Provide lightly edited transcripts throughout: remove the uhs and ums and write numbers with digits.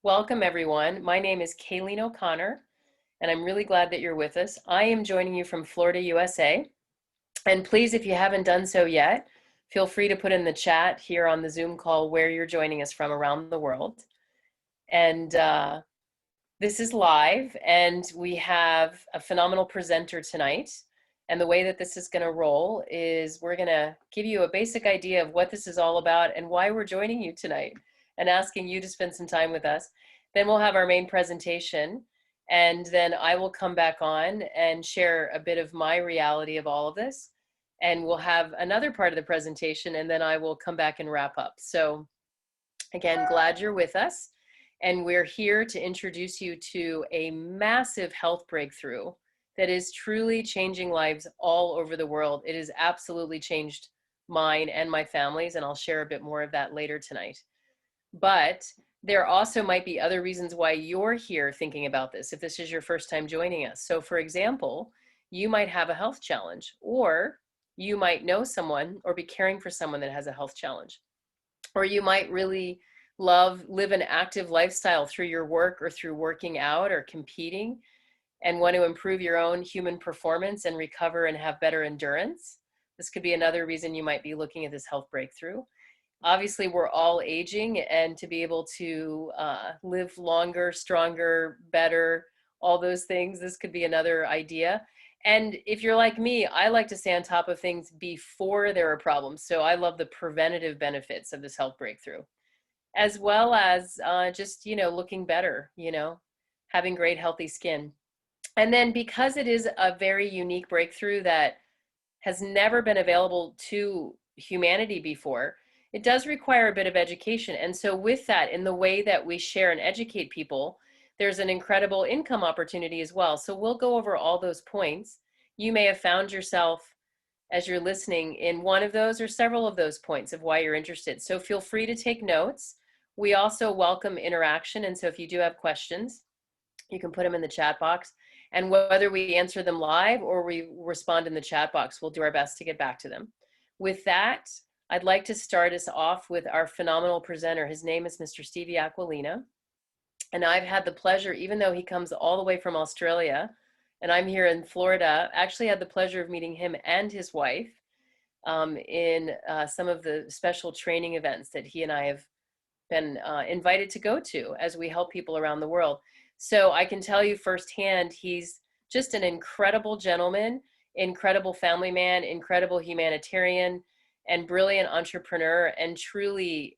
Welcome, everyone. My name is Kaleen O'Connor, and I'm really glad that you're with us. I am joining you from Florida, USA. And please, if you haven't done so yet, feel free to put in the chat here on the Zoom call where you're joining us from around the world. And this is live, and we have a phenomenal presenter tonight. And the way that this is going to roll is we're going to give you a basic idea of what this is all about and why we're joining you tonight and asking you to spend some time with us. Then we'll have our main presentation, and then I will come back on and share a bit of my reality of all of this. And we'll have another part of the presentation, and then I will come back and wrap up. So again, glad you're with us. And we're here to introduce you to a massive health breakthrough that is truly changing lives all over the world. It has absolutely changed mine and my family's, and I'll share a bit more of that later tonight. But there also might be other reasons why you're here thinking about this, if this is your first time joining us. So for example, you might have a health challenge, or you might know someone or be caring for someone that has a health challenge, or you might really live an active lifestyle through your work or through working out or competing and want to improve your own human performance and recover and have better endurance. This could be another reason you might be looking at this health breakthrough. Obviously, we're all aging, and to be able to live longer, stronger, better, all those things, this could be another idea. And if you're like me, I like to stay on top of things before there are problems. So I love the preventative benefits of this health breakthrough, as well as just, looking better, having great healthy skin. And then because it is a very unique breakthrough that has never been available to humanity before, it does require a bit of education. And so with that, in the way that we share and educate people, there's an incredible income opportunity as well. So we'll go over all those points. You may have found yourself, as you're listening, in one of those or several of those points of why you're interested. So feel free to take notes. We also welcome interaction. And so if you do have questions, you can put them in the chat box. And whether we answer them live or we respond in the chat box, we'll do our best to get back to them. With that, I'd like to start us off with our phenomenal presenter. His name is Mr. Stevie Aquilina. And I've had the pleasure, even though he comes all the way from Australia, and I'm here in Florida, actually had the pleasure of meeting him and his wife in some of the special training events that he and I have been invited to go to as we help people around the world. So I can tell you firsthand, he's just an incredible gentleman, incredible family man, incredible humanitarian, and brilliant entrepreneur, and truly,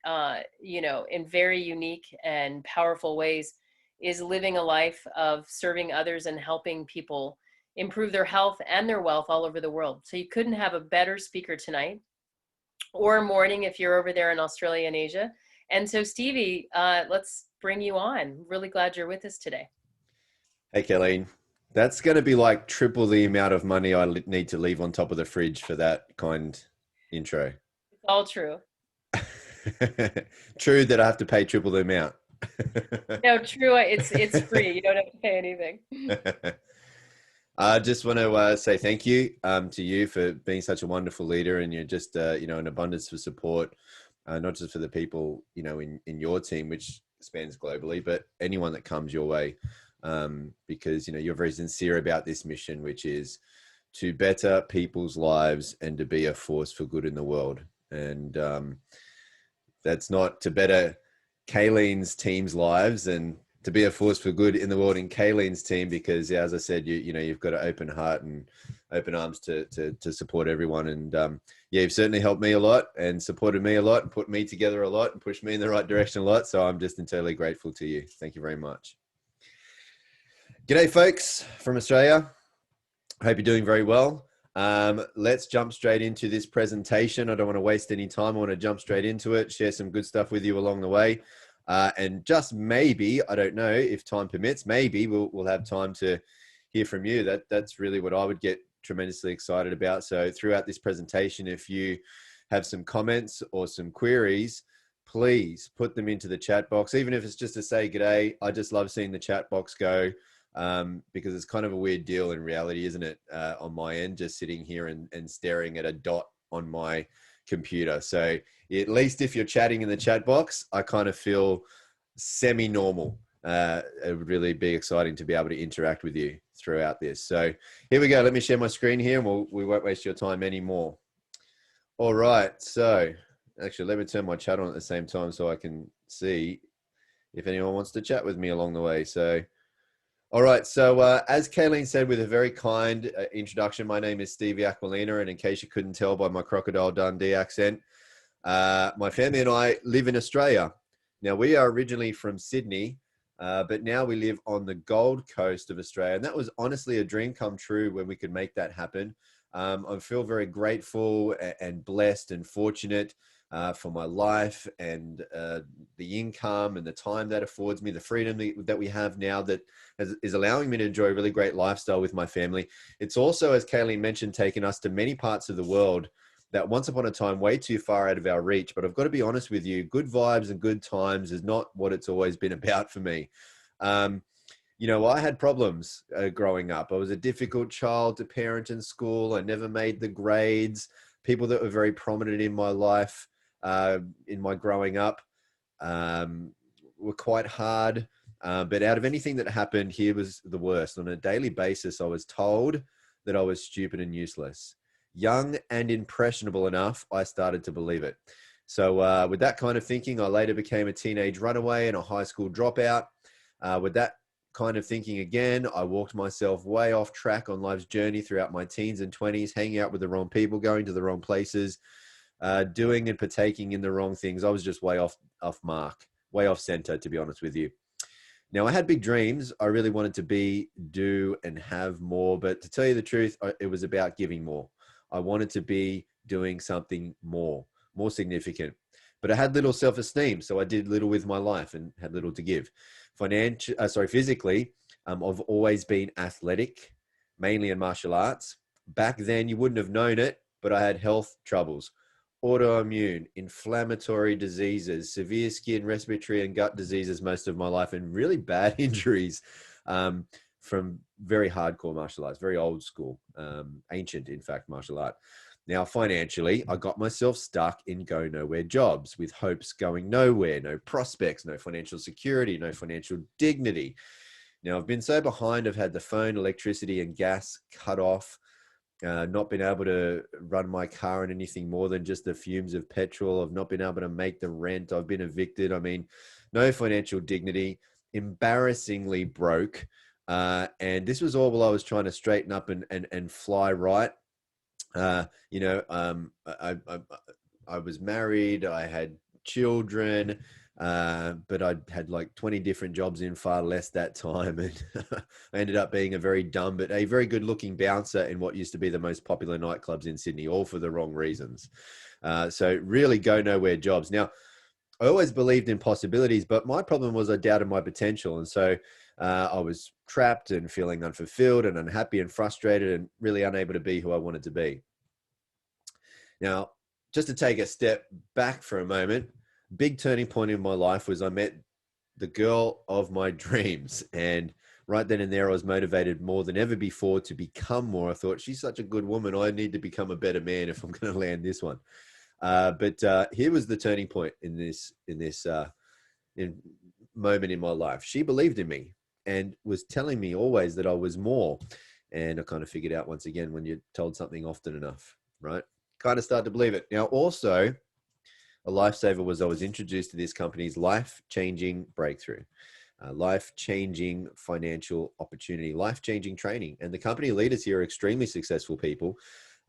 in very unique and powerful ways, is living a life of serving others and helping people improve their health and their wealth all over the world. So you couldn't have a better speaker tonight, or morning if you're over there in Australia and Asia. And so Stevie, let's bring you on. Really glad you're with us today. Hey, Kaleen. That's going to be like triple the amount of money I need to leave on top of the fridge for that kind intro. It's all true. True that I have to pay triple the amount. No, true. It's free. You don't have to pay anything. I just want to say thank you to you for being such a wonderful leader, and you're just an abundance of support, not just for the people in your team, which spans globally, but anyone that comes your way, because you're very sincere about this mission, which is to better people's lives and to be a force for good in the world. And that's not to better Kaleen's team's lives and to be a force for good in the world in Kaleen's team, because as I said, you've got an open heart and open arms to support everyone. And you've certainly helped me a lot and supported me a lot and put me together a lot and pushed me in the right direction a lot. So I'm just entirely grateful to you. Thank you very much. G'day folks from Australia. I hope you're doing very well. Let's jump straight into this presentation. I don't want to waste any time. I want to jump straight into it, share some good stuff with you along the way. And just maybe, I don't know if time permits, maybe we'll have time to hear from you. That's really what I would get tremendously excited about. So throughout this presentation, if you have some comments or some queries, please put them into the chat box, even if it's just to say g'day. I just love seeing the chat box go. Because it's kind of a weird deal in reality, isn't it? On my end, just sitting here and staring at a dot on my computer. So at least if you're chatting in the chat box, I kind of feel semi-normal. It would really be exciting to be able to interact with you throughout this. So here we go. Let me share my screen here, and we won't waste your time anymore. All right. So actually, let me turn my chat on at the same time so I can see if anyone wants to chat with me along the way. So, all right. So as Kaleen said, with a very kind introduction, my name is Stevie Aquilina. And in case you couldn't tell by my Crocodile Dundee accent, my family and I live in Australia. Now, we are originally from Sydney, but now we live on the Gold Coast of Australia. And that was honestly a dream come true when we could make that happen. I feel very grateful and blessed and fortunate for my life and the income and the time that affords me, the freedom that we have now that is allowing me to enjoy a really great lifestyle with my family. It's also, as Kaleen mentioned, taken us to many parts of the world that once upon a time way too far out of our reach. But I've got to be honest with you, good vibes and good times is not what it's always been about for me. You know, I had problems growing up. I was a difficult child to parent in school. I never made the grades. People that were very prominent in my life, in my growing up, were quite hard. But out of anything that happened, here was the worst. On a daily basis, I was told that I was stupid and useless. Young and impressionable enough, I started to believe it. So with that kind of thinking, I later became a teenage runaway and a high school dropout. With that kind of thinking again, I walked myself way off track on life's journey throughout my teens and 20s, hanging out with the wrong people, going to the wrong places, doing and partaking in the wrong things. I was just way off mark, way off center, to be honest with you. Now, I had big dreams. I really wanted to be, do, and have more. But to tell you the truth, it was about giving more. I wanted to be doing something more significant. But I had little self-esteem, so I did little with my life and had little to give. Physically, I've always been athletic, mainly in martial arts. Back then, you wouldn't have known it, but I had health troubles, autoimmune, inflammatory diseases, severe skin, respiratory, and gut diseases most of my life, and really bad injuries from very hardcore martial arts, very old school, ancient, in fact, martial art. Now, financially, I got myself stuck in go nowhere jobs with hopes going nowhere, no prospects, no financial security, no financial dignity. Now, I've been so behind. I've had the phone, electricity, and gas cut off, not been able to run my car on anything more than just the fumes of petrol. I've not been able to make the rent. I've been evicted. I mean, no financial dignity, embarrassingly broke. And this was all while I was trying to straighten up and fly right. I was married, I had children, but I had like 20 different jobs in far less that time. And I ended up being a very dumb, but a very good looking bouncer in what used to be the most popular nightclubs in Sydney, all for the wrong reasons. So really go nowhere jobs. Now, I always believed in possibilities, but my problem was I doubted my potential. And so I was trapped and feeling unfulfilled and unhappy and frustrated and really unable to be who I wanted to be. Now, just to take a step back for a moment, big turning point in my life was I met the girl of my dreams. And right then and there, I was motivated more than ever before to become more. I thought, she's such a good woman. I need to become a better man if I'm going to land this one. But here was the turning point in this moment in my life. She believed in me and was telling me always that I was more. And I kind of figured out once again, when you're told something often enough, right? Kind of start to believe it. Now, also, a lifesaver was I was introduced to this company's life-changing breakthrough, life-changing financial opportunity, life-changing training. And the company leaders here are extremely successful people.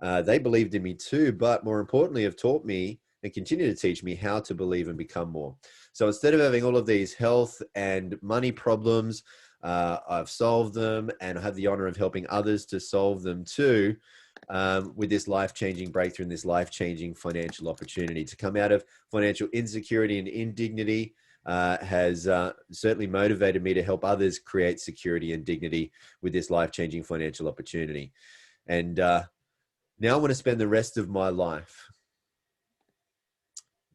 They believed in me too, but more importantly, have taught me and continue to teach me how to believe and become more. So instead of having all of these health and money problems, I've solved them, and I have the honor of helping others to solve them too, with this life-changing breakthrough and this life-changing financial opportunity. To come out of financial insecurity and indignity has certainly motivated me to help others create security and dignity with this life-changing financial opportunity. And now I want to spend the rest of my life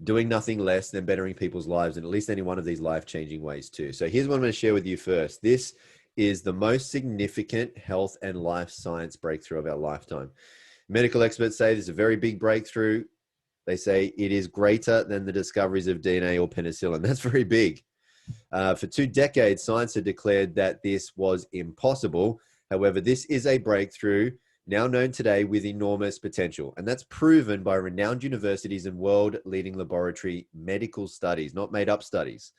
doing nothing less than bettering people's lives in at least any one of these life-changing ways too. So here's what I'm going to share with you first. This is the most significant health and life science breakthrough of our lifetime. Medical experts say this is a very big breakthrough. They say it is greater than the discoveries of DNA or penicillin. That's very big. For 2 decades, science had declared that this was impossible. However, this is a breakthrough now known today with enormous potential. And that's proven by renowned universities and world-leading laboratory medical studies, not made-up studies.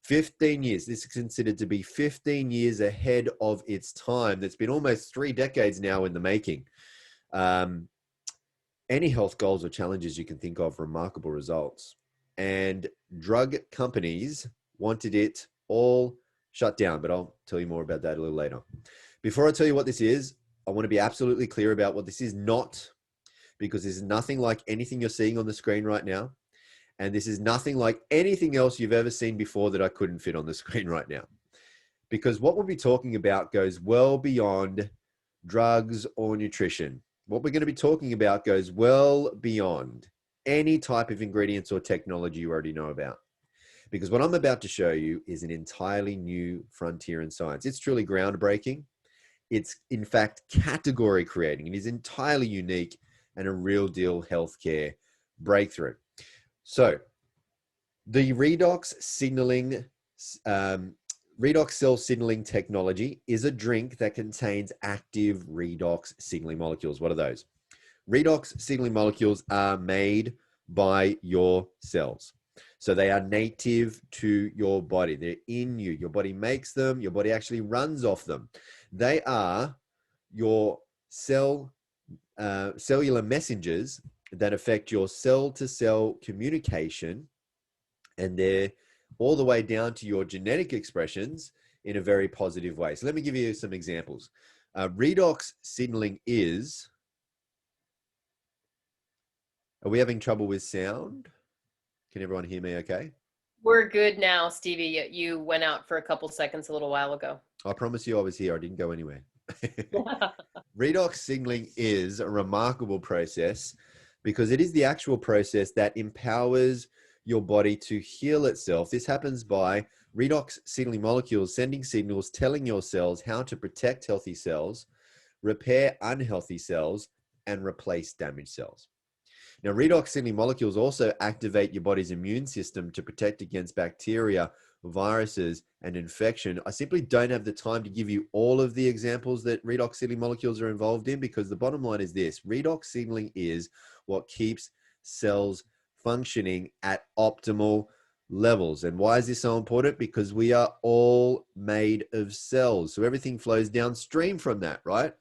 15 years. This is considered to be 15 years ahead of its time. That's been almost 3 decades now in the making. Any health goals or challenges you can think of, remarkable results. And drug companies wanted it all shut down, but I'll tell you more about that a little later. Before I tell you what this is, I want to be absolutely clear about what this is not, because this is nothing like anything you're seeing on the screen right now. And this is nothing like anything else you've ever seen before that I couldn't fit on the screen right now. Because what we'll be talking about goes well beyond drugs or nutrition. What we're going to be talking about goes well beyond any type of ingredients or technology you already know about. Because what I'm about to show you is an entirely new frontier in science. It's truly groundbreaking. It's in fact category creating. It is entirely unique and a real deal healthcare breakthrough. So the redox cell signaling technology is a drink that contains active redox signaling molecules. What are those? Redox signaling molecules are made by your cells. So they are native to your body. They're in you. Your body makes them. Your body actually runs off them. They are your cellular messengers that affect your cell-to-cell communication, and they're all the way down to your genetic expressions in a very positive way. So let me give you some examples. Redox signaling is... Are we having trouble with sound? Can everyone hear me okay? We're good now, Stevie. You went out for a couple seconds a little while ago. I promise you I was here. I didn't go anywhere. Redox signaling is a remarkable process because it is the actual process that empowers your body to heal itself. This happens by redox signaling molecules sending signals telling your cells how to protect healthy cells, repair unhealthy cells, and replace damaged cells. Now, redox signaling molecules also activate your body's immune system to protect against bacteria, viruses, and infection. I simply don't have the time to give you all of the examples that redox signaling molecules are involved in, because the bottom line is this: redox signaling is what keeps cells functioning at optimal levels. And why is this so important? Because we are all made of cells. So everything flows downstream from that, right?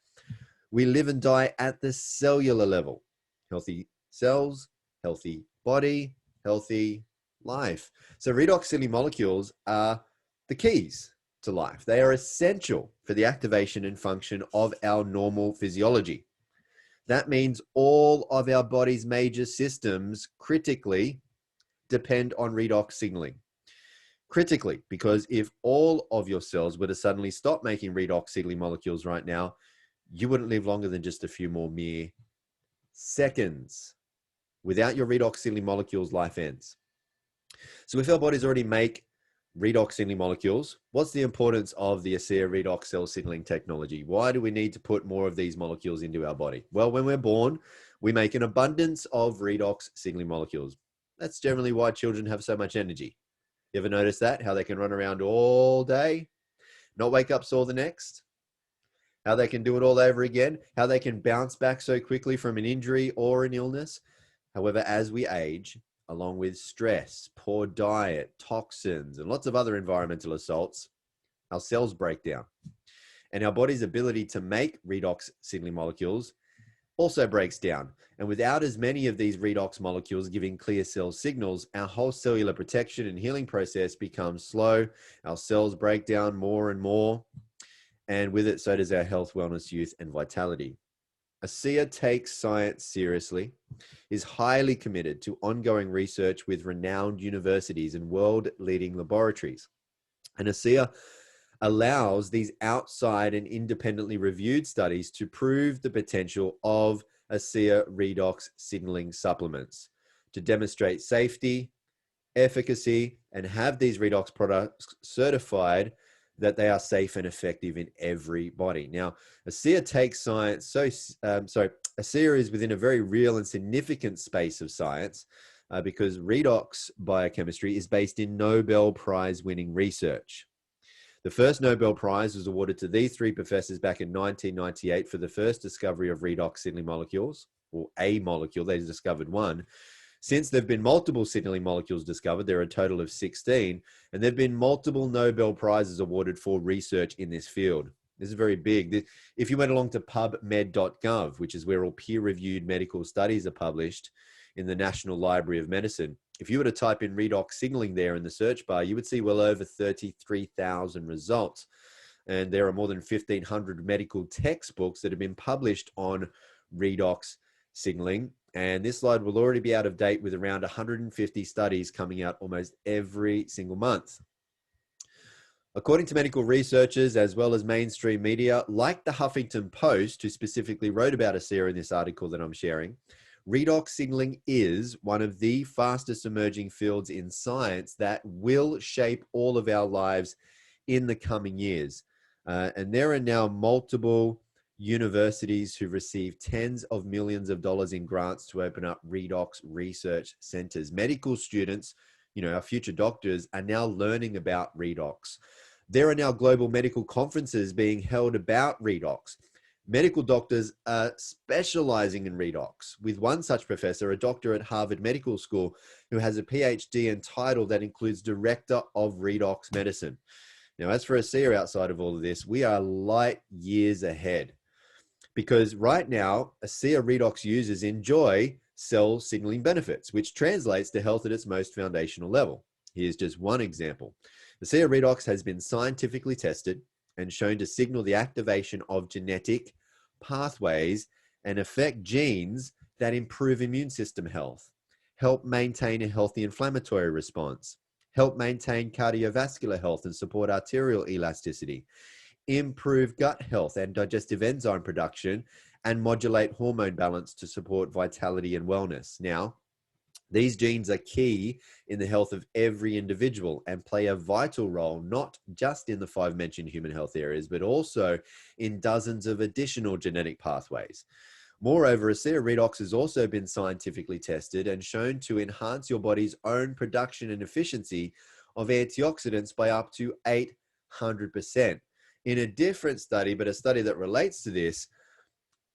We live and die at the cellular level. Healthy cells, healthy body, healthy life. So redox signaling molecules are the keys to life. They are essential for the activation and function of our normal physiology. That means all of our body's major systems critically depend on redox signaling. Critically, because if all of your cells were to suddenly stop making redox signaling molecules right now, you wouldn't live longer than just a few more mere seconds. Without your redox signaling molecules, life ends. So if our bodies already make redox signaling molecules, what's the importance of the ASEA redox cell signaling technology? Why do we need to put more of these molecules into our body? Well, when we're born, we make an abundance of redox signaling molecules. That's generally why children have so much energy. You ever notice that? How they can run around all day, not wake up sore the next? How they can do it all over again? How they can bounce back so quickly from an injury or an illness? However, as we age, along with stress, poor diet, toxins, and lots of other environmental assaults, our cells break down. And our body's ability to make redox signaling molecules also breaks down. And without as many of these redox molecules giving clear cell signals, our whole cellular protection and healing process becomes slow. Our cells break down more and more. And with it, so does our health, wellness, youth, and vitality. ASEA takes science seriously, is highly committed to ongoing research with renowned universities and world-leading laboratories. And ASEA allows these outside and independently reviewed studies to prove the potential of ASEA redox signaling supplements to demonstrate safety, efficacy, and have these redox products certified that they are safe and effective in every body. Now, ASEA takes science, ASEA is within a very real and significant space of science because redox biochemistry is based in Nobel Prize winning research. The first Nobel Prize was awarded to these three professors back in 1998 for the first discovery of redox signaling molecules, or a molecule. They discovered one. Since there have been multiple signaling molecules discovered, there are a total of 16, and there have been multiple Nobel Prizes awarded for research in this field. This is very big. If you went along to pubmed.gov, which is where all peer-reviewed medical studies are published in the National Library of Medicine, if you were to type in redox signaling there in the search bar, you would see well over 33,000 results. And there are more than 1,500 medical textbooks that have been published on redox signaling. And this slide will already be out of date with around 150 studies coming out almost every single month. According to medical researchers, as well as mainstream media, like the Huffington Post, who specifically wrote about ASEA in this article that I'm sharing, redox signaling is one of the fastest emerging fields in science that will shape all of our lives in the coming years. And there are now multiple universities who receive tens of millions of dollars in grants to open up redox research centers. Medical students, our future doctors, are now learning about redox. There are now global medical conferences being held about redox. Medical doctors are specializing in redox, with one such professor, a doctor at Harvard Medical School, who has a PhD and title that includes Director of Redox Medicine. Now, as for ASEA outside of all of this, we are light years ahead, because right now, ASEA redox users enjoy cell signaling benefits, which translates to health at its most foundational level. Here's just one example. ASEA redox has been scientifically tested and shown to signal the activation of genetic pathways and affect genes that improve immune system health, help maintain a healthy inflammatory response, help maintain cardiovascular health and support arterial elasticity, improve gut health and digestive enzyme production, and modulate hormone balance to support vitality and wellness. Now, these genes are key in the health of every individual and play a vital role, not just in the 5 mentioned human health areas, but also in dozens of additional genetic pathways. Moreover, ASEA redox has also been scientifically tested and shown to enhance your body's own production and efficiency of antioxidants by up to 800%. In a different study, but a study that relates to this,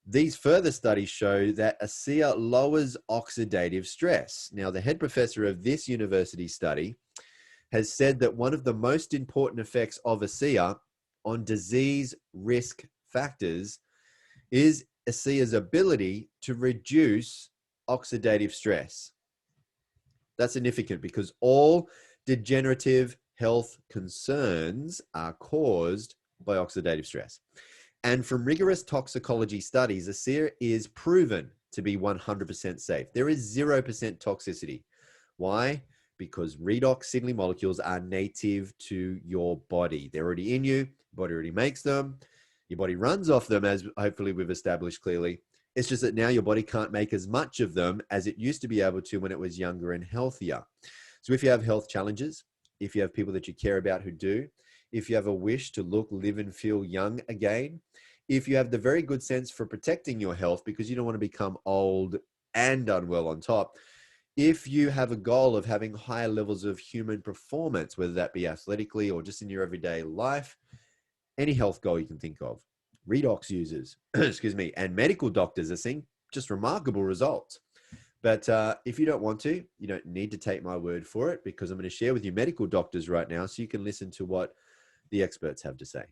these further studies show that ASEA lowers oxidative stress. Now, the head professor of this university study has said that one of the most important effects of ASEA on disease risk factors is ASEA's ability to reduce oxidative stress. That's significant because all degenerative health concerns are caused by oxidative stress. And from rigorous toxicology studies, ASEA is proven to be 100% safe. There is 0% toxicity. Why? Because redox signaling molecules are native to your body. They're already in you. Your body already makes them. Your body runs off them, as hopefully we've established clearly. It's just that now your body can't make as much of them as it used to be able to when it was younger and healthier. So if you have health challenges, if you have people that you care about who do, if you have a wish to look, live, and feel young again, if you have the very good sense for protecting your health because you don't want to become old and unwell on top, if you have a goal of having higher levels of human performance, whether that be athletically or just in your everyday life, any health goal you can think of, redox users, excuse me, and medical doctors are seeing just remarkable results. But if you don't want to, you don't need to take my word for it, because I'm going to share with you medical doctors right now so you can listen to what the experts have to say.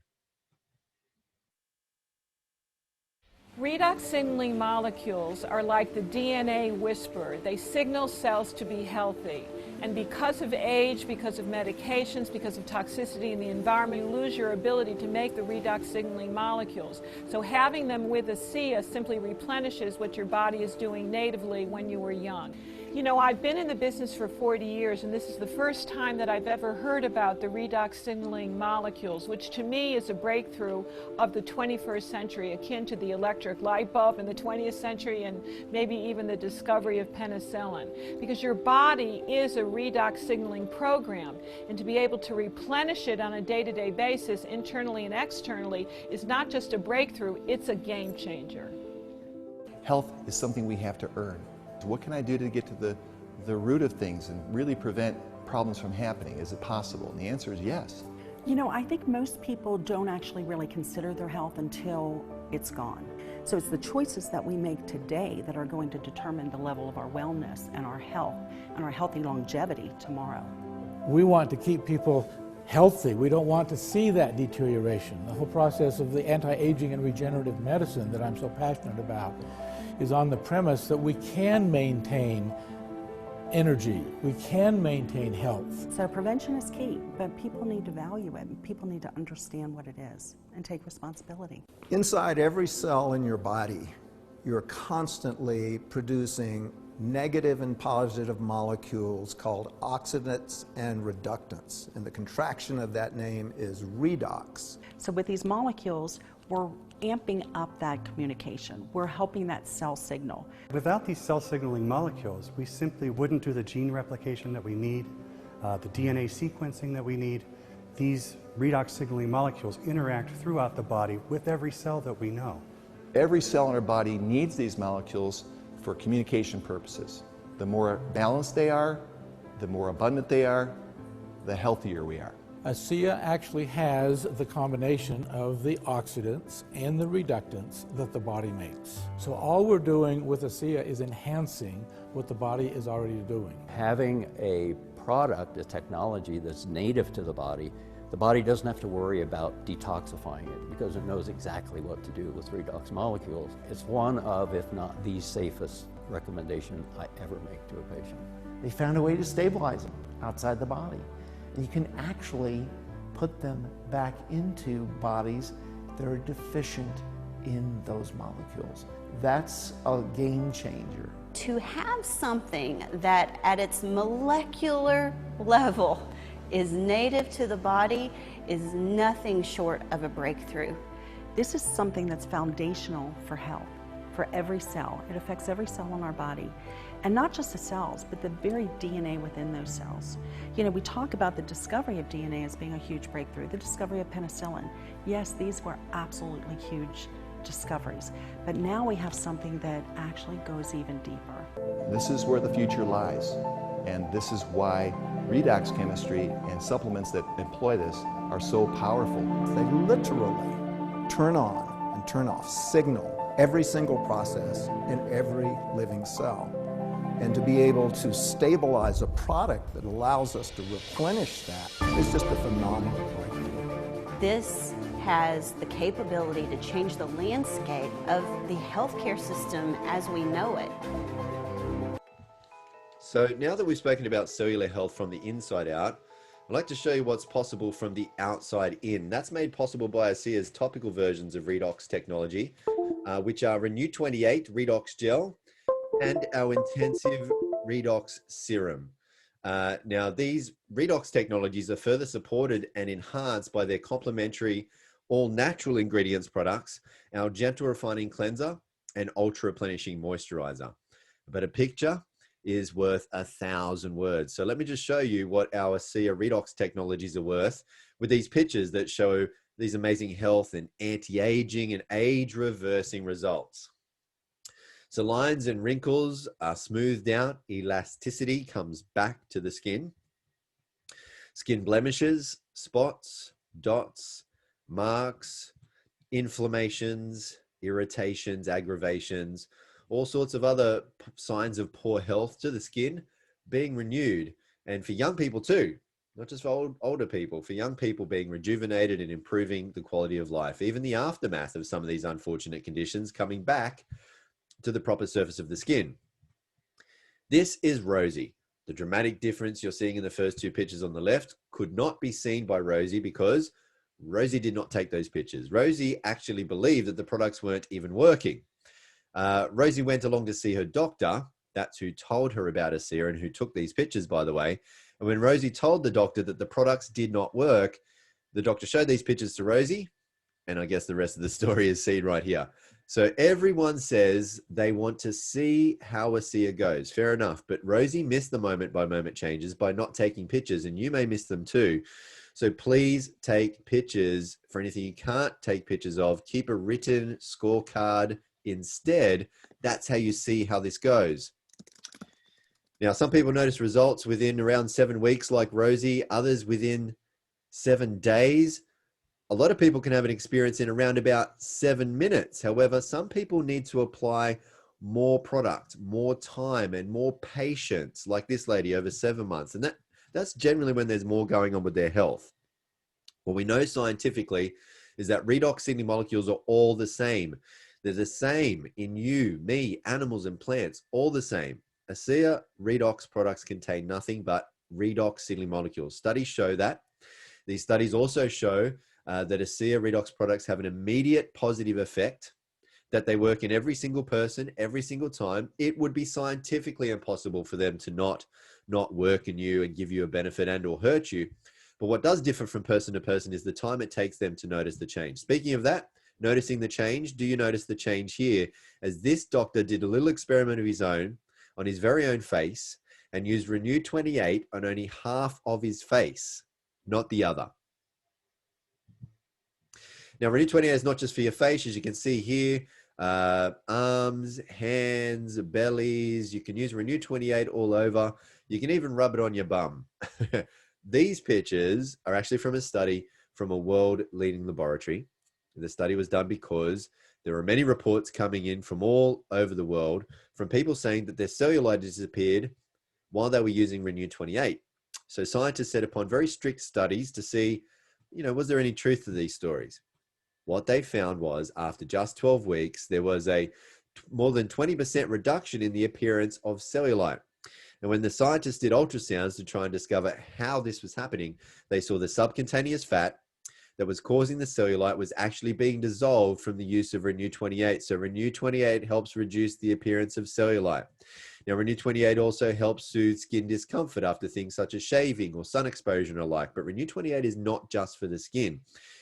Redox signaling molecules are like the DNA whisperer. They signal cells to be healthy. And because of age, because of medications, because of toxicity in the environment, you lose your ability to make the redox signaling molecules. So having them with ASEA simply replenishes what your body is doing natively when you were young. You know, I've been in the business for 40 years, and this is the first time that I've ever heard about the redox signaling molecules, which to me is a breakthrough of the 21st century, akin to the electric light bulb in the 20th century and maybe even the discovery of penicillin. Because your body is a redox signaling program, and to be able to replenish it on a day-to-day basis, internally and externally, is not just a breakthrough, it's a game changer. Health is something we have to earn. What can I do to get to the the root of things and really prevent problems from happening? Is it possible? And the answer is yes. You know, I think most people don't actually really consider their health until it's gone. So it's the choices that we make today that are going to determine the level of our wellness and our health and our healthy longevity tomorrow. We want to keep people healthy. We don't want to see that deterioration. The whole process of the anti-aging and regenerative medicine that I'm so passionate about is on the premise that we can maintain energy, we can maintain health. So prevention is key, but people need to value it, and people need to understand what it is and take responsibility. Inside every cell in your body, you're constantly producing negative and positive molecules called oxidants and reductants. And the contraction of that name is redox. So with these molecules, we're amping up that communication. We're helping that cell signal. Without these cell signaling molecules, we simply wouldn't do the gene replication that we need, the DNA sequencing that we need. These redox signaling molecules interact throughout the body with every cell that we know. Every cell in our body needs these molecules for communication purposes. The more balanced they are, the more abundant they are, the healthier we are. ASEA actually has the combination of the oxidants and the reductants that the body makes. So all we're doing with ASEA is enhancing what the body is already doing. Having a product, a technology that's native to the body doesn't have to worry about detoxifying it because it knows exactly what to do with redox molecules. It's one of, if not the safest recommendation I ever make to a patient. They found a way to stabilize them outside the body. And you can actually put them back into bodies that are deficient in those molecules. That's a game changer. To have something that at its molecular level is native to the body is nothing short of a breakthrough. This is something that's foundational for health, for every cell. It affects every cell in our body. And not just the cells, but the very DNA within those cells. You know, we talk about the discovery of DNA as being a huge breakthrough, the discovery of penicillin. Yes, these were absolutely huge discoveries. But now we have something that actually goes even deeper. This is where the future lies. And this is why redox chemistry and supplements that employ this are so powerful. They literally turn on and turn off, signal every single process in every living cell. And to be able to stabilize a product that allows us to replenish that is just a phenomenal breakthrough. This has the capability to change the landscape of the healthcare system as we know it. So now that we've spoken about cellular health from the inside out, I'd like to show you what's possible from the outside in. That's made possible by ASEA's topical versions of Redox technology, which are Renew 28 Redox Gel and our intensive Redox serum. Now, these Redox technologies are further supported and enhanced by their complementary all-natural ingredients products, our gentle refining cleanser and ultra replenishing moisturizer. But a picture is worth 1,000 words. So let me just show you what our ASEA Redox technologies are worth with these pictures that show these amazing health and anti-aging and age-reversing results. So lines and wrinkles are smoothed out, elasticity comes back to the skin. Skin blemishes, spots, dots, marks, inflammations, irritations, aggravations, all sorts of other signs of poor health to the skin being renewed. And for young people too, not just for older people, for young people being rejuvenated and improving the quality of life. Even the aftermath of some of these unfortunate conditions coming back to the proper surface of the skin. This is Rosie. The dramatic difference you're seeing in the first two pictures on the left could not be seen by Rosie because Rosie did not take those pictures. Rosie actually believed that the products weren't even working. Rosie went along to see her doctor. That's who told her about ASEA and who took these pictures, by the way. And when Rosie told the doctor that the products did not work, the doctor showed these pictures to Rosie. And I guess the rest of the story is seen right here. So everyone says they want to see how ASEA goes. Fair enough. But Rosie missed the moment by moment changes by not taking pictures, and you may miss them too. So please take pictures for anything you can't take pictures of. Keep a written scorecard instead. That's how you see how this goes. Now, some people notice results within around 7 weeks, like Rosie, others within 7 days. A lot of people can have an experience in around about 7 minutes. However, some people need to apply more product, more time, and more patience, like this lady over 7 months. And that's generally when there's more going on with their health. What we know scientifically is that redox signaling molecules are all the same. They're the same in you, me, animals, and plants, all the same. ASEA redox products contain nothing but redox signaling molecules. Studies show that. These studies also show that ASEA redox products have an immediate positive effect, that they work in every single person, every single time. It would be scientifically impossible for them to not work in you and give you a benefit and or hurt you. But what does differ from person to person is the time it takes them to notice the change. Speaking of that, noticing the change, do you notice the change here? As this doctor did a little experiment of his own on his very own face and used Renew 28 on only half of his face, not the other. Now, Renew 28 is not just for your face, as you can see here, arms, hands, bellies. You can use Renew 28 all over. You can even rub it on your bum. These pictures are actually from a study from a world-leading laboratory. The study was done because there are many reports coming in from all over the world from people saying that their cellulite disappeared while they were using Renew 28. So scientists set upon very strict studies to see, was there any truth to these stories? What they found was after just 12 weeks, there was a more than 20% reduction in the appearance of cellulite. And when the scientists did ultrasounds to try and discover how this was happening, they saw the subcutaneous fat that was causing the cellulite was actually being dissolved from the use of Renew 28. So Renew 28 helps reduce the appearance of cellulite. Now, Renew 28 also helps soothe skin discomfort after things such as shaving or sun exposure and the like. But Renew 28 is not just for the skin.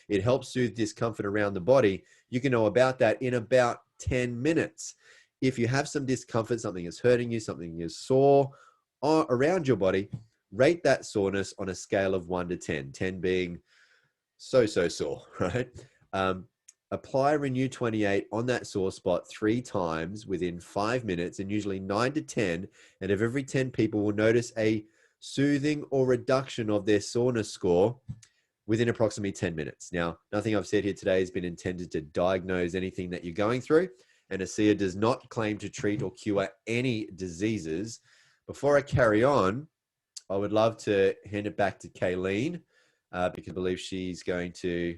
It helps soothe discomfort around the body. You can know about that in about 10 minutes. If you have some discomfort, something is hurting you, something is sore around your body, rate that soreness on a scale of 1 to 10, 10 being so sore, right? Apply Renew 28 on that sore spot 3 times within 5 minutes, and usually 9 to 10. And of every 10 people will notice a soothing or reduction of their soreness score within approximately 10 minutes. Now, nothing I've said here today has been intended to diagnose anything that you're going through, and ASEA does not claim to treat or cure any diseases. Before I carry on, I would love to hand it back to Kaleen, because I believe she's going to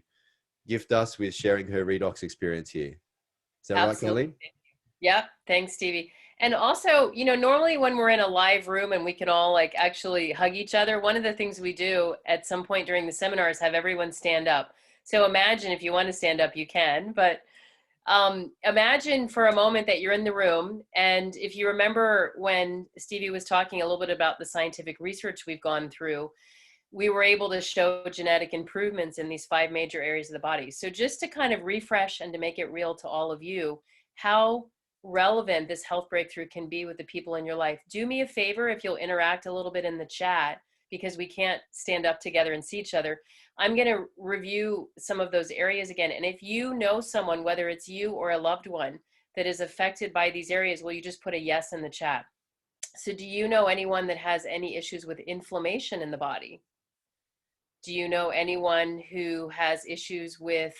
gift us with sharing her redox experience here. Is that Absolutely. right, Kaleen? Yep. Thanks, Stevie. And also, normally when we're in a live room and we can all actually hug each other, one of the things we do at some point during the seminar is have everyone stand up. So imagine if you want to stand up, you can, but imagine for a moment that you're in the room. And if you remember when Stevie was talking a little bit about the scientific research we've gone through, we were able to show genetic improvements in these 5 major areas of the body. So just to kind of refresh and to make it real to all of you, how relevant this health breakthrough can be with the people in your life. Do me a favor if you'll interact a little bit in the chat, because we can't stand up together and see each other. I'm going to review some of those areas again. And if you know someone, whether it's you or a loved one, that is affected by these areas, will you just put a yes in the chat? So do you know anyone that has any issues with inflammation in the body? Do you know anyone who has issues with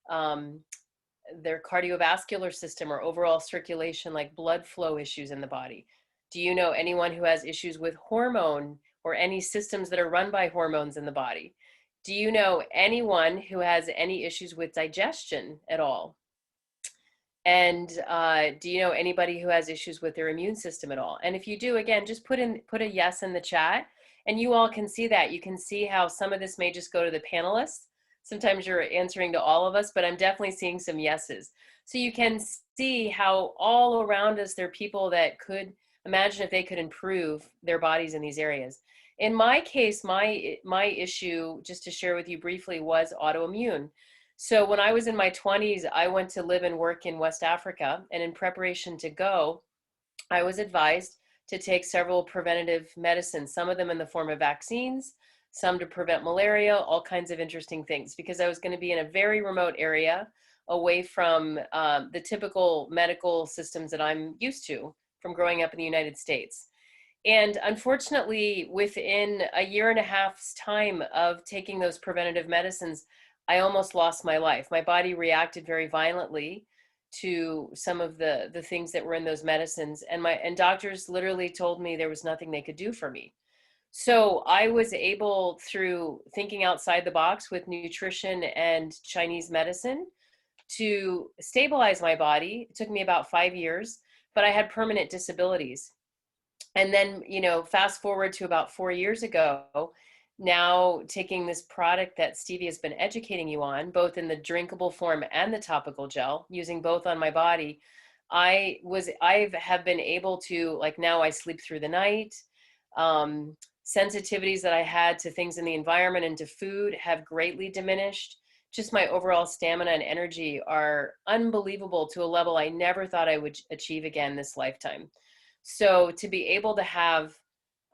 their cardiovascular system or overall circulation, like blood flow issues in the body? Do you know anyone who has issues with hormone or any systems that are run by hormones in the body? Do you know anyone who has any issues with digestion at all? And do you know anybody who has issues with their immune system at all? And if you do, again, just put a yes in the chat, and you all can see that. You can see how some of this may just go to the panelists. Sometimes you're answering to all of us, but I'm definitely seeing some yeses. So you can see how all around us there are people that could imagine if they could improve their bodies in these areas. In my case, my issue, just to share with you briefly, was autoimmune. So when I was in my 20s, I went to live and work in West Africa, and in preparation to go, I was advised to take several preventative medicines, some of them in the form of vaccines, some to prevent malaria, all kinds of interesting things, because I was going to be in a very remote area away from the typical medical systems that I'm used to from growing up in the United States. And unfortunately, within a year and a half's time of taking those preventative medicines, I almost lost my life. My body reacted very violently to some of the things that were in those medicines, and doctors literally told me there was nothing they could do for me. So I was able, through thinking outside the box with nutrition and Chinese medicine, to stabilize my body. It took me about 5 years, but I had permanent disabilities. And then, fast forward to about 4 years ago, now taking this product that Stevie has been educating you on, both in the drinkable form and the topical gel, using both on my body, I have been able to, like, now I sleep through the night. Sensitivities that I had to things in the environment and to food have greatly diminished. Just my overall stamina and energy are unbelievable to a level I never thought I would achieve again this lifetime. So to be able to have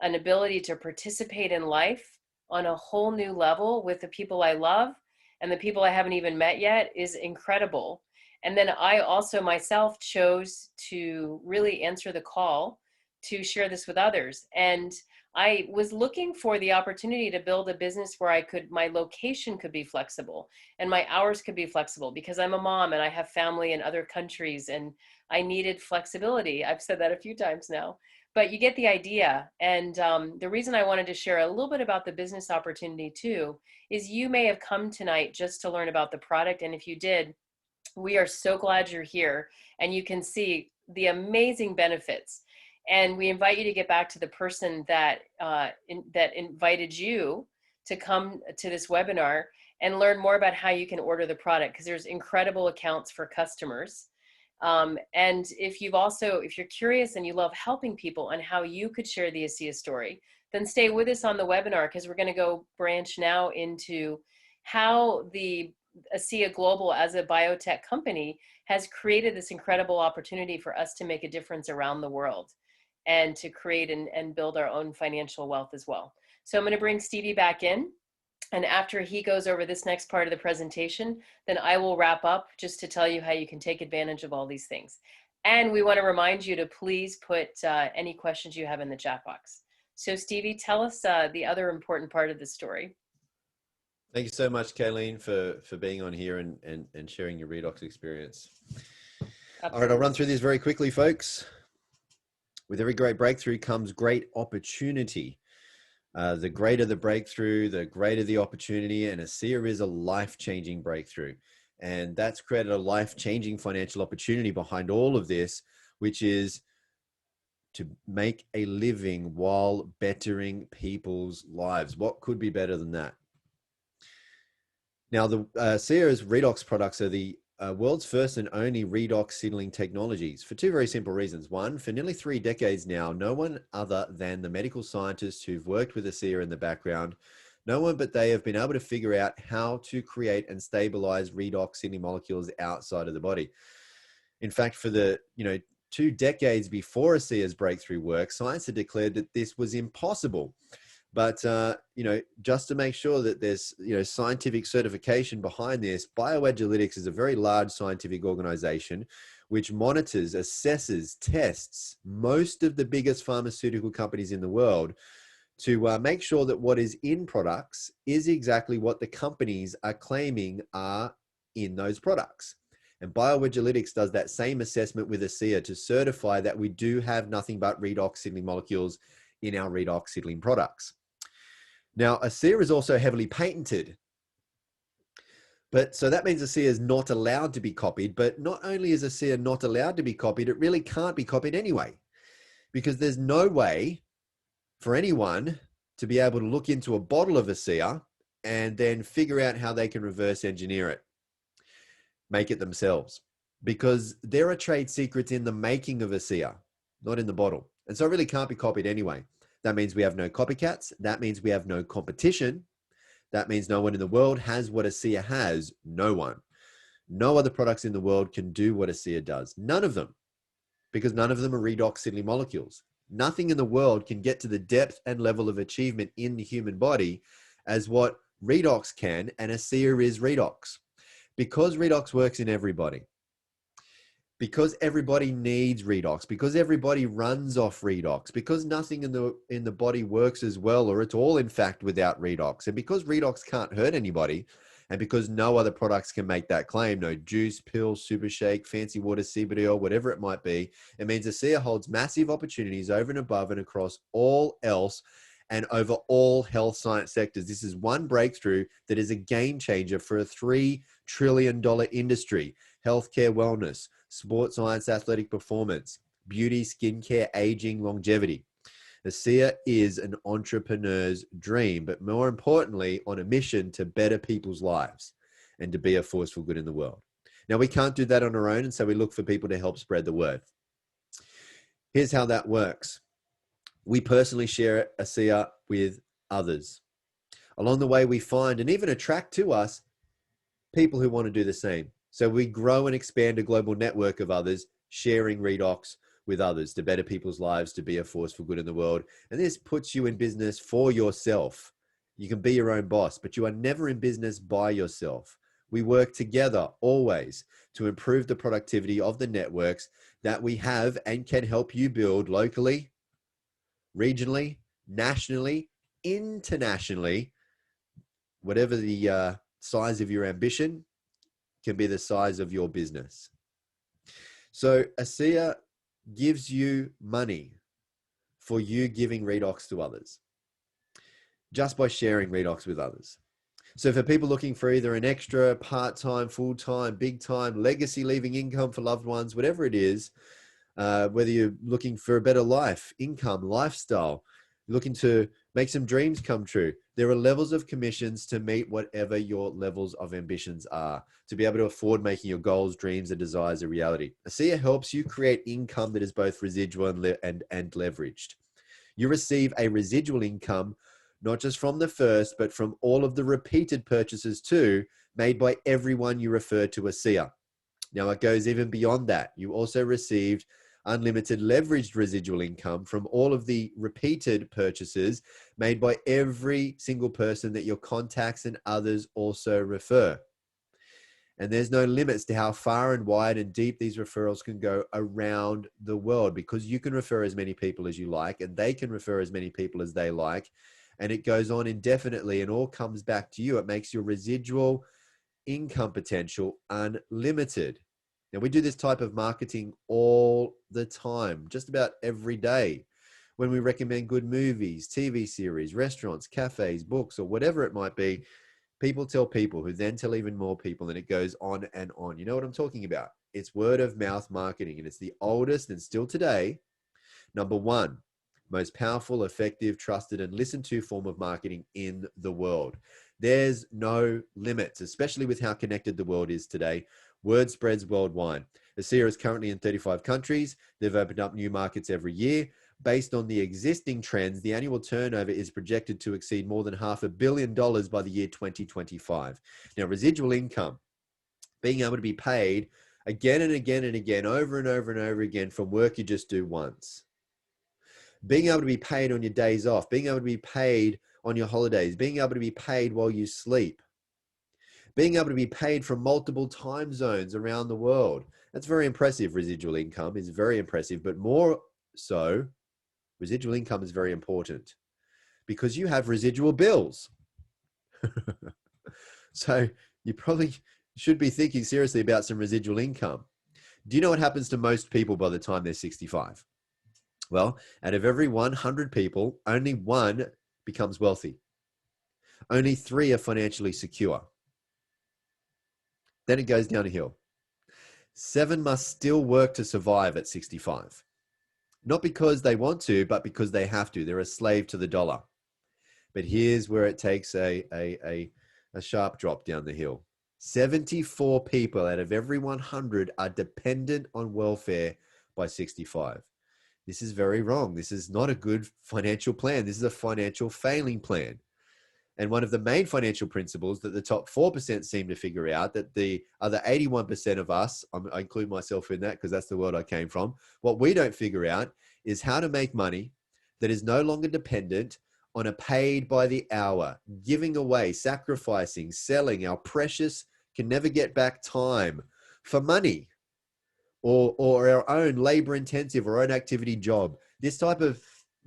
an ability to participate in life on a whole new level with the people I love and the people I haven't even met yet is incredible. And then I also myself chose to really answer the call to share this with others. And I was looking for the opportunity to build a business where my location could be flexible and my hours could be flexible, because I'm a mom and I have family in other countries and I needed flexibility. I've said that a few times now, but you get the idea. And the reason I wanted to share a little bit about the business opportunity too, is you may have come tonight just to learn about the product. And if you did, we are so glad you're here and you can see the amazing benefits. And we invite you to get back to the person that that invited you to come to this webinar and learn more about how you can order the product, because there's incredible accounts for customers. And if you're curious and you love helping people on how you could share the ASEA story, then stay with us on the webinar, because we're going to go branch now into how the ASEA Global as a biotech company has created this incredible opportunity for us to make a difference around the world and to create and build our own financial wealth as well. So I'm going to bring Stevie back in. And after he goes over this next part of the presentation, then I will wrap up just to tell you how you can take advantage of all these things. And we want to remind you to please put any questions you have in the chat box. So Stevie, tell us the other important part of the story. Thank you so much, Kaleen, for being on here and sharing your Redox experience. Absolutely. All right, I'll run through these very quickly, folks. With every great breakthrough comes great opportunity. The greater the breakthrough, the greater the opportunity, and ASEA is a life-changing breakthrough. And that's created a life-changing financial opportunity behind all of this, which is to make a living while bettering people's lives. What could be better than that? Now, the ASEA's Redox products are the world's first and only redox signaling technologies for two very simple reasons. One, for nearly 3 decades now, no one other than the medical scientists who've worked with ASEA in the background, no one but they have been able to figure out how to create and stabilize redox signaling molecules outside of the body. In fact, for the 2 decades before ASEA's breakthrough work, science had declared that this was impossible. But, just to make sure that there's, scientific certification behind this, Bioagilitics is a very large scientific organization which monitors, assesses, tests most of the biggest pharmaceutical companies in the world to make sure that what is in products is exactly what the companies are claiming are in those products. And Bioagilitics does that same assessment with ASEA to certify that we do have nothing but redox signaling molecules in our redox signaling products. Now, ASEA is also heavily patented. So that means ASEA is not allowed to be copied, but not only is ASEA not allowed to be copied, it really can't be copied anyway, because there's no way for anyone to be able to look into a bottle of ASEA and then figure out how they can reverse engineer it, make it themselves, because there are trade secrets in the making of ASEA, not in the bottle. And so it really can't be copied anyway. That means we have no copycats. That means we have no competition. That means no one in the world has what ASEA has. No one. No other products in the world can do what ASEA does. None of them, because none of them are redox signaling molecules. Nothing in the world can get to the depth and level of achievement in the human body as what redox can, and ASEA is redox, because redox works in everybody. because everybody needs redox, because everybody runs off redox, because nothing in the body works as well, or it's all in fact without redox, and because redox can't hurt anybody, and because no other products can make that claim, no juice, pill, super shake, fancy water, CBD oil, whatever it might be, it means ASEA holds massive opportunities over and above and across all else and over all health science sectors. This is one breakthrough that is a game changer for a $3 trillion industry: healthcare, wellness, sports science, athletic performance, beauty, skincare, aging, longevity. ASEA is an entrepreneur's dream, but more importantly, on a mission to better people's lives and to be a force for good in the world. Now, we can't do that on our own, and so we look for people to help spread the word. Here's how that works. We personally share ASEA with others. Along the way, we find and even attract to us people who want to do the same. So we grow and expand a global network of others sharing Redox with others to better people's lives, to be a force for good in the world. And this puts you in business for yourself. You can be your own boss, but you are never in business by yourself. We work together always to improve the productivity of the networks that we have and can help you build locally, regionally, nationally, internationally. Whatever the size of your ambition can be the size of your business. So ASEA gives you money for you giving Redox to others just by sharing Redox with others. So for people looking for either an extra, part-time, full-time, big-time, legacy leaving income for loved ones, whatever it is, whether you're looking for a better life, income, lifestyle, looking to make some dreams come true, there are levels of commissions to meet whatever your levels of ambitions are, to be able to afford making your goals, dreams, and desires a reality. ASEA helps you create income that is both residual and leveraged. You receive a residual income, not just from the first, but from all of the repeated purchases too, made by everyone you refer to ASEA. Now it goes even beyond that. You also received unlimited leveraged residual income from all of the repeated purchases made by every single person that your contacts and others also refer. And there's no limits to how far and wide and deep these referrals can go around the world, because you can refer as many people as you like and they can refer as many people as they like. And it goes on indefinitely and all comes back to you. It makes your residual income potential unlimited. Now, we do this type of marketing all the time, just about every day. When we recommend good movies, TV series, restaurants, cafes, books, or whatever it might be, people tell people who then tell even more people, and it goes on and on. You know what I'm talking about? It's word of mouth marketing, and it's the oldest and still today, #1, most powerful, effective, trusted, and listened to form of marketing in the world. There's no limits, especially with how connected the world is today. Word spreads worldwide. ASEA is currently in 35 countries. They've opened up new markets every year. Based on the existing trends, the annual turnover is projected to exceed more than $500 million by the year 2025. Now, residual income, being able to be paid again and again and again, over and over and over again from work you just do once. Being able to be paid on your days off, being able to be paid on your holidays, being able to be paid while you sleep, being able to be paid from multiple time zones around the world. That's very impressive. Residual income is very impressive, but more so, residual income is very important because you have residual bills. So you probably should be thinking seriously about some residual income. Do you know what happens to most people by the time they're 65? Well, out of every 100 people, only 1 becomes wealthy. Only 3 are financially secure. Then it goes down a hill. 7 must still work to survive at 65. Not because they want to, but because they have to. They're a slave to the dollar. But here's where it takes a sharp drop down the hill. 74 people out of every 100 are dependent on welfare by 65. This is very wrong. This is not a good financial plan. This is a financial failing plan. And one of the main financial principles that the top 4% seem to figure out, that the other 81% of us, I include myself in that because that's the world I came from, what we don't figure out is how to make money that is no longer dependent on a paid by the hour, giving away, sacrificing, selling our precious, can never get back time for money. or our own labor intensive or own activity job. This type of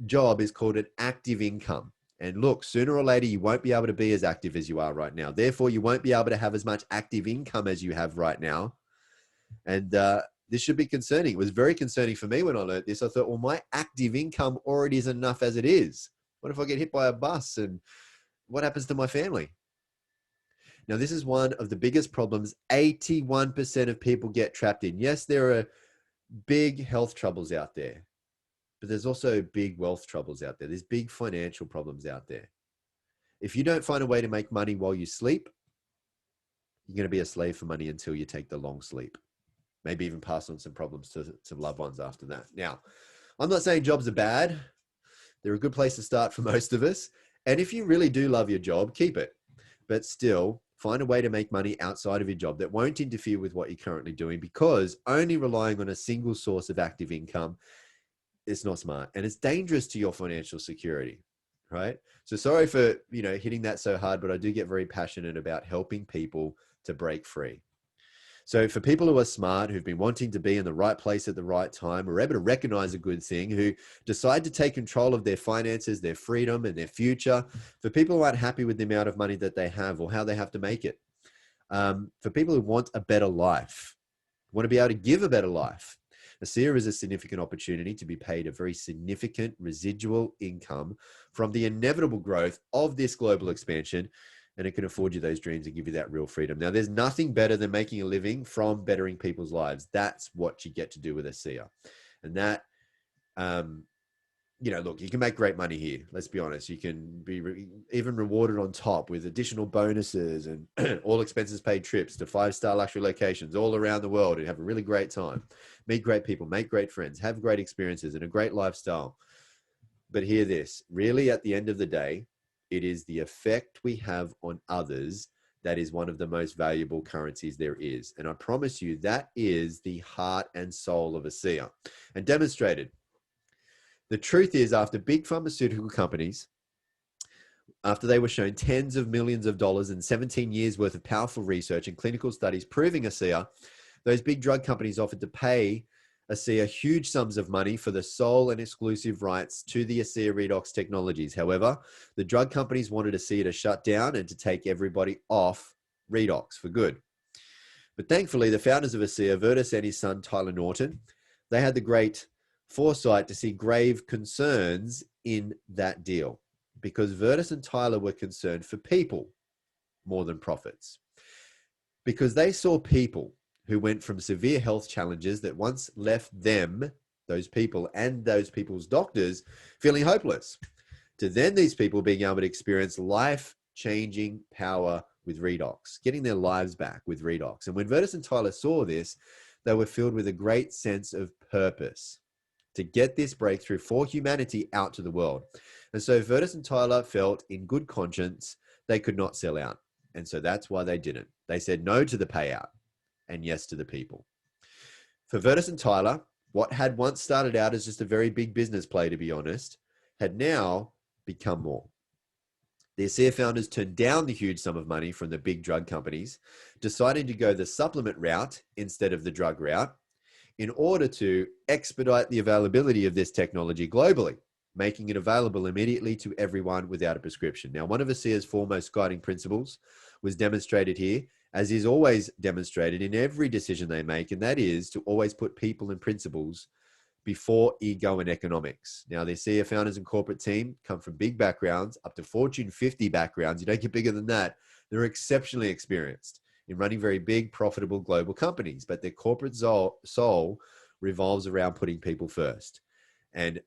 job is called an active income. And look, sooner or later, you won't be able to be as active as you are right now. Therefore, you won't be able to have as much active income as you have right now. And this should be concerning. It was very concerning for me when I learned this. I thought, well, my active income already is enough as it is. What if I get hit by a bus, and what happens to my family? Now, this is one of the biggest problems 81% of people get trapped in. Yes, there are big health troubles out there, but there's also big wealth troubles out there. There's big financial problems out there. If you don't find a way to make money while you sleep, you're going to be a slave for money until you take the long sleep. Maybe even pass on some problems to some loved ones after that. Now, I'm not saying jobs are bad. They're a good place to start for most of us. And if you really do love your job, keep it. But still, find a way to make money outside of your job that won't interfere with what you're currently doing, because only relying on a single source of active income is not smart, and it's dangerous to your financial security, right? So sorry for, hitting that so hard, but I do get very passionate about helping people to break free. So for people who are smart, who've been wanting to be in the right place at the right time, who are able to recognize a good thing, who decide to take control of their finances, their freedom, and their future, for people who aren't happy with the amount of money that they have or how they have to make it, for people who want a better life, want to be able to give a better life, ASEA is a significant opportunity to be paid a very significant residual income from the inevitable growth of this global expansion, and it can afford you those dreams and give you that real freedom. Now, there's nothing better than making a living from bettering people's lives. That's what you get to do with ASEA. And that, look, you can make great money here. Let's be honest. You can be even rewarded on top with additional bonuses and all expenses paid trips to 5-star luxury locations all around the world, and have a really great time. Meet great people, make great friends, have great experiences and a great lifestyle. But hear this, really at the end of the day, it is the effect we have on others that is one of the most valuable currencies there is. And I promise you, that is the heart and soul of ASEA, and demonstrated. The truth is, after big pharmaceutical companies, after they were shown tens of millions of dollars and 17 years worth of powerful research and clinical studies proving ASEA, those big drug companies offered to pay ASEA huge sums of money for the sole and exclusive rights to the ASEA Redox technologies. However, the drug companies wanted ASEA to shut down and to take everybody off Redox for good. But thankfully, the founders of ASEA, Virtus and his son, Tyler Norton, they had the great foresight to see grave concerns in that deal, because Virtus and Tyler were concerned for people more than profits, because they saw people who went from severe health challenges that once left them, those people and those people's doctors, feeling hopeless, to then these people being able to experience life-changing power with Redox, getting their lives back with Redox. And when Virtus and Tyler saw this, they were filled with a great sense of purpose to get this breakthrough for humanity out to the world. And so Virtus and Tyler felt in good conscience they could not sell out. And so that's why they didn't. They said no to the payout and yes to the people. For Virtus and Tyler, what had once started out as just a very big business play, to be honest, had now become more. The ASEA founders turned down the huge sum of money from the big drug companies, deciding to go the supplement route instead of the drug route, in order to expedite the availability of this technology globally, making it available immediately to everyone without a prescription. Now, one of ASEA's foremost guiding principles was demonstrated here, as is always demonstrated in every decision they make, and that is to always put people and principles before ego and economics. Now, the ASEA founders and corporate team come from big backgrounds, up to Fortune 50 backgrounds. You don't get bigger than that. They're exceptionally experienced in running very big, profitable global companies, but their corporate soul revolves around putting people first and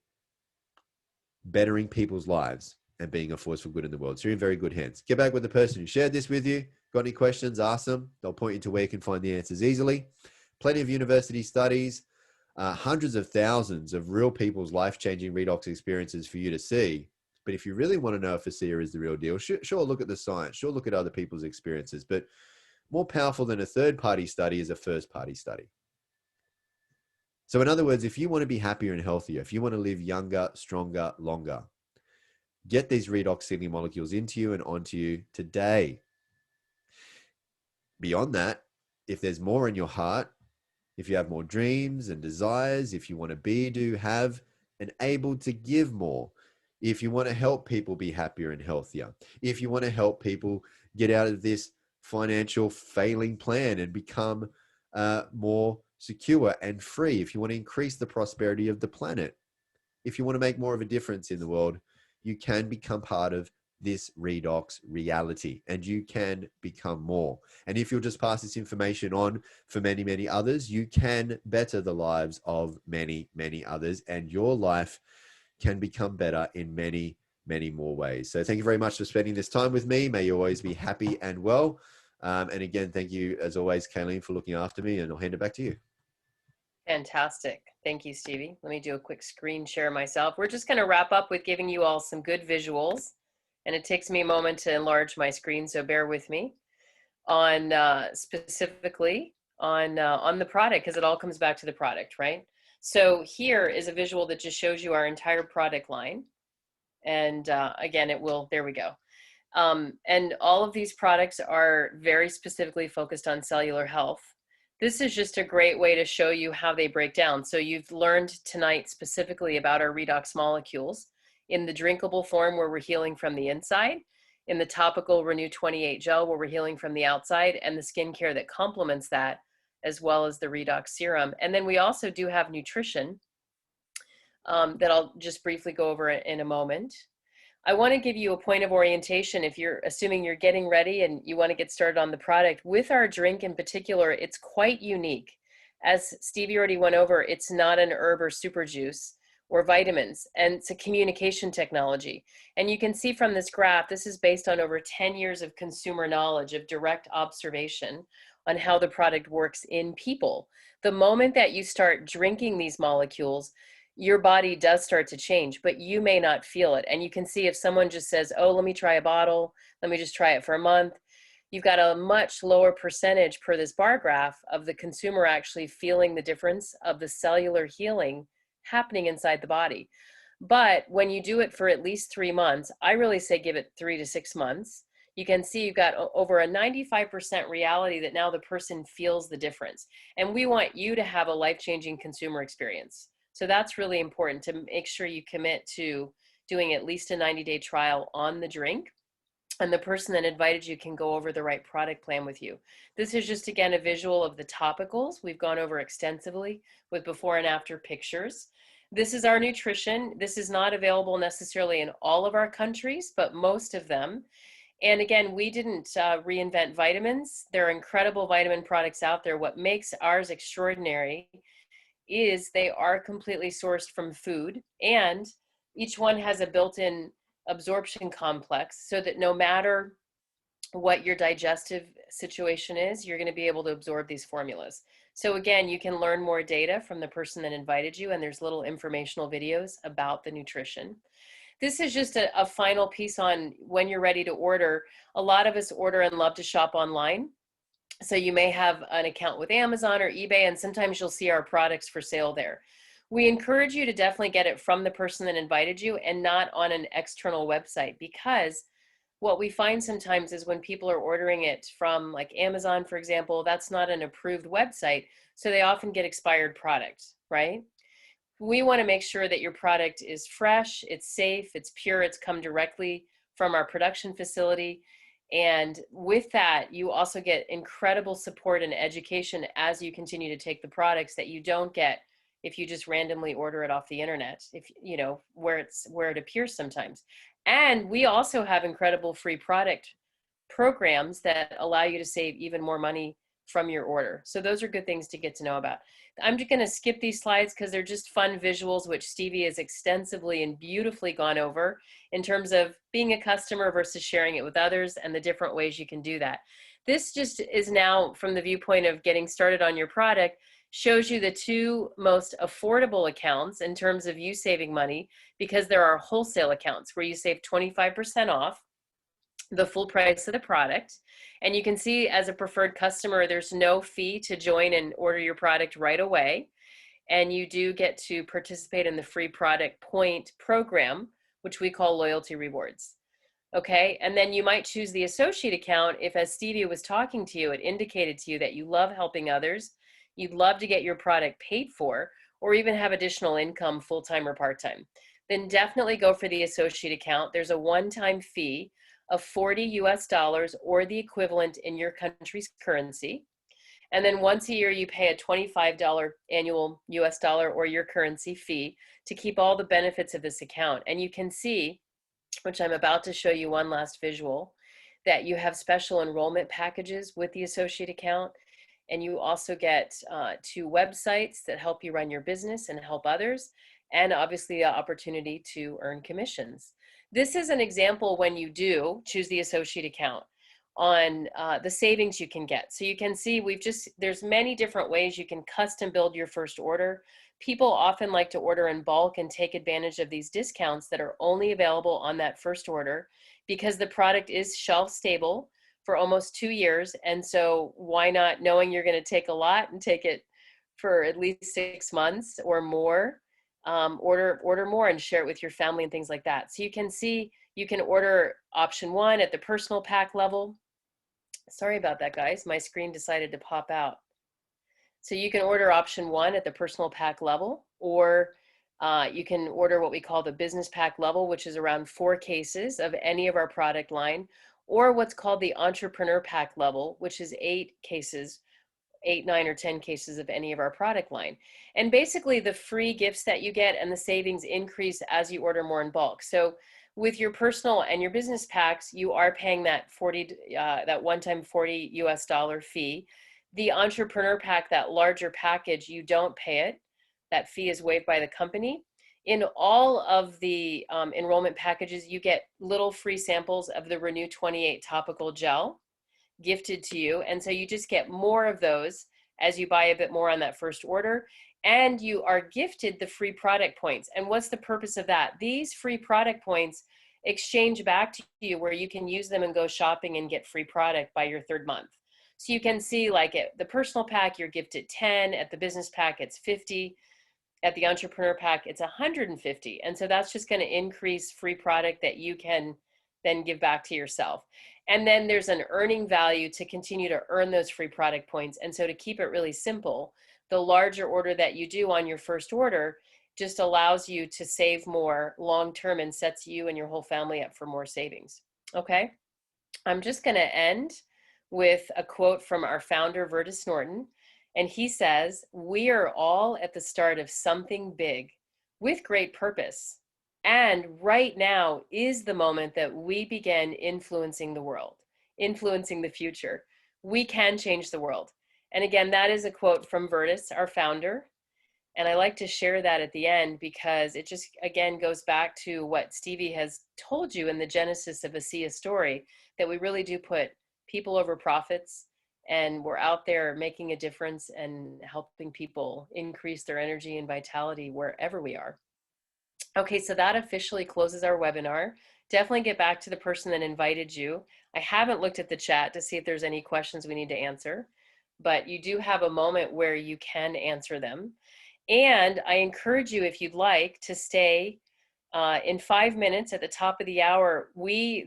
bettering people's lives and being a force for good in the world. So you're in very good hands. Get back with the person who shared this with you. Got any questions? Ask them. They'll point you to where you can find the answers easily. Plenty of university studies, hundreds of thousands of real people's life-changing redox experiences for you to see. But if you really want to know if ASEA is the real deal, sure, look at the science. Sure, look at other people's experiences. But more powerful than a third-party study is a first-party study. So in other words, if you want to be happier and healthier, if you want to live younger, stronger, longer, get these redox signaling molecules into you and onto you today. Beyond that, if there's more in your heart, if you have more dreams and desires, if you want to be, do, have, and able to give more, if you want to help people be happier and healthier, if you want to help people get out of this financial failing plan and become more secure and free, if you want to increase the prosperity of the planet, if you want to make more of a difference in the world, you can become part of this Redox reality, and you can become more. And if you'll just pass this information on for many, many others, you can better the lives of many, many others, and your life can become better in many, many more ways. So thank you very much for spending this time with me. May you always be happy and well. And again, thank you as always, Kaleen, for looking after me, and I'll hand it back to you. Fantastic. Thank you, Stevie. Let me do a quick screen share myself. We're just going to wrap up with giving you all some good visuals. And it takes me a moment to enlarge my screen, so bear with me on specifically on the product, because it all comes back to the product, right? So here is a visual that just shows you our entire product line. And again, it will, there we go. And all of these products are very specifically focused on cellular health. This is just a great way to show you how they break down. So you've learned tonight specifically about our Redox molecules in the drinkable form, where we're healing from the inside, in the topical Renew 28 gel, where we're healing from the outside, and the skincare that complements that, as well as the Redox serum. And then we also do have nutrition that I'll just briefly go over in a moment. I want to give you a point of orientation if you're assuming you're getting ready and you want to get started on the product. With our drink in particular, it's quite unique. As Stevie already went over, it's not an herb or super juice or vitamins, and it's a communication technology. And you can see from this graph, this is based on over 10 years of consumer knowledge, of direct observation on how the product works in people. The moment that you start drinking these molecules, your body does start to change, but you may not feel it. And you can see if someone just says, oh, let me try a bottle, let me just try it for a month, you've got a much lower percentage per this bar graph of the consumer actually feeling the difference of the cellular healing happening inside the body. But when you do it for at least 3 months, I really say give it 3 to 6 months. You can see you've got over a 95% reality that now the person feels the difference. And we want you to have a life-changing consumer experience. So that's really important, to make sure you commit to doing at least a 90-day trial on the drink. And the person that invited you can go over the right product plan with you. This is just, again, a visual of the topicals we've gone over extensively with before and after pictures. This is our nutrition. This is not available necessarily in all of our countries, but most of them. And again, we didn't reinvent vitamins. There are incredible vitamin products out there. What makes ours extraordinary is they are completely sourced from food, and each one has a built-in absorption complex, so that no matter what your digestive situation is, you're going to be able to absorb these formulas. So again, you can learn more data from the person that invited you, and there's little informational videos about the nutrition. This is just a final piece on when you're ready to order. A lot of us order and love to shop online. So you may have an account with Amazon or eBay, and sometimes you'll see our products for sale there. We encourage you to definitely get it from the person that invited you and not on an external website, because what we find sometimes is when people are ordering it from like Amazon, for example, that's not an approved website. So they often get expired product, right? We want to make sure that your product is fresh, it's safe, it's pure, it's come directly from our production facility. And with that, you also get incredible support and education as you continue to take the products that you don't get if you just randomly order it off the internet, if you know where it appears sometimes. And we also have incredible free product programs that allow you to save even more money from your order. So those are good things to get to know about. I'm just going to skip these slides because they're just fun visuals, which Stevie has extensively and beautifully gone over in terms of being a customer versus sharing it with others and the different ways you can do that. This just is now from the viewpoint of getting started on your product, shows you the 2 most affordable accounts in terms of you saving money, because there are wholesale accounts where you save 25% off the full price of the product. And you can see as a preferred customer, there's no fee to join and order your product right away. And you do get to participate in the free product point program, which we call loyalty rewards. Okay, and then you might choose the associate account if, as Stevie was talking to you, it indicated to you that you love helping others. you'd love to get your product paid for, or even have additional income full-time or part-time, then definitely go for the associate account. There's a one-time fee of $40 US or the equivalent in your country's currency. And then once a year, you pay a $25 annual US dollar or your currency fee to keep all the benefits of this account. And you can see, which I'm about to show you one last visual, that you have special enrollment packages with the associate account. And you also get 2 websites that help you run your business and help others, and obviously the opportunity to earn commissions. This is an example when you do choose the associate account on the savings you can get. So you can see there's many different ways you can custom build your first order. People often like to order in bulk and take advantage of these discounts that are only available on that first order, because the product is shelf stable for almost 2 years. And so why not, knowing you're going to take a lot and take it for at least 6 months or more, order more and share it with your family and things like that. So you can see, you can order option 1 at the personal pack level. Sorry about that, guys. My screen decided to pop out. So you can order option 1 at the personal pack level, or you can order what we call the business pack level, which is around 4 cases of any of our product line, or what's called the entrepreneur pack level, which is 8 cases, 8, 9, or 10 cases of any of our product line. And basically the free gifts that you get and the savings increase as you order more in bulk. So with your personal and your business packs, you are paying that that one-time $40 US fee. The entrepreneur pack, that larger package, you don't pay it. That fee is waived by the company. In all of the enrollment packages, you get little free samples of the Renew 28 topical gel gifted to you. And so you just get more of those as you buy a bit more on that first order. And you are gifted the free product points. And what's the purpose of that? These free product points exchange back to you, where you can use them and go shopping and get free product by your 3rd month. So you can see, like at the personal pack, you're gifted 10, at the business pack, it's 50. At the entrepreneur pack, it's 150. And so that's just going to increase free product that you can then give back to yourself. And then there's an earning value to continue to earn those free product points. And so to keep it really simple, the larger order that you do on your first order just allows you to save more long-term and sets you and your whole family up for more savings. Okay, I'm just going to end with a quote from our founder, Vertus Norton. And he says, "We are all at the start of something big with great purpose. And right now is the moment that we begin influencing the world, influencing the future. We can change the world." And again, that is a quote from Vertus, our founder. And I like to share that at the end because it just, again, goes back to what Stevie has told you in the genesis of a Sia story, that we really do put people over profits, and we're out there making a difference and helping people increase their energy and vitality wherever we are. Okay, so that officially closes our webinar. Definitely get back to the person that invited you. I haven't looked at the chat to see if there's any questions we need to answer, but you do have a moment where you can answer them. And I encourage you, if you'd like, to stay in 5 minutes at the top of the hour.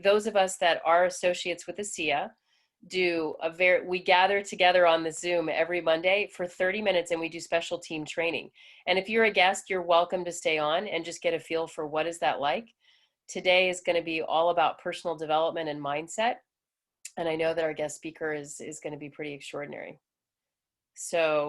Those of us that are associates with ASEA, we gather together on the Zoom every Monday for 30 minutes, and we do special team training. And if you're a guest, you're welcome to stay on and just get a feel for what is that like. Today is going to be all about personal development and mindset. And I know that our guest speaker is going to be pretty extraordinary. So